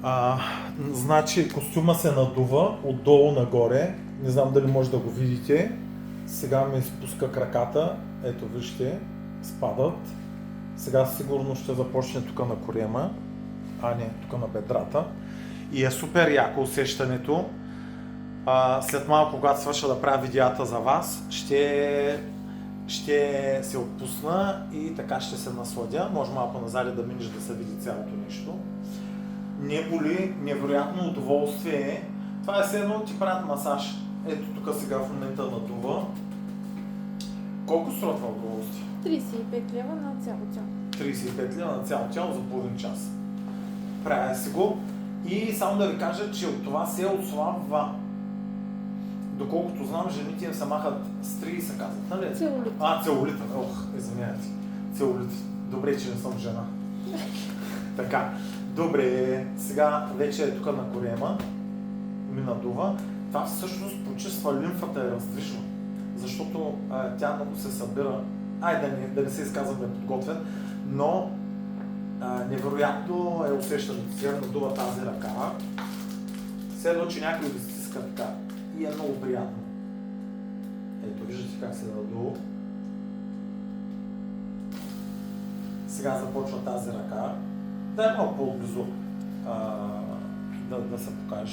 А, значи костюма се надува отдолу нагоре. Не знам дали може да го видите. Сега ми спуска краката. Ето вижте, спадат. Сега сигурно ще започне тук на корема, а не тук на бедрата. И е супер яко усещането. След малко, когато свърша да правя видеята за вас, ще се отпусна и така ще се насладя. Може малко назад да минеш да се види цялото нещо. Не боли, невероятно удоволствие. Това е все едно ти правят масаж. Ето тук сега в момента надува. Колко струва това удоволствие? 35 лева на цяло тяло. 35 лева на цяло тяло за половин час. Правя си го и само да ви кажа, че от това се отслабва. Доколкото знам, жените им се махат стри, се казват, нали? Целулит. Целулита. Ох, извинявайте. Целулит. Добре, че не съм жена. Така. Добре, сега вече е тук на корема. Ми надува. Това всъщност почиства лимфата и раздвижва. Защото тя много се събира. Да не се изказвам неподготвен, но невероятно е усещането. Сега надува тази ръка. Следва, че някой ви стиска така. И е много приятно. Ето, виждате как се надува. Сега започва тази ръка. Да е малко по-близо да се покаже.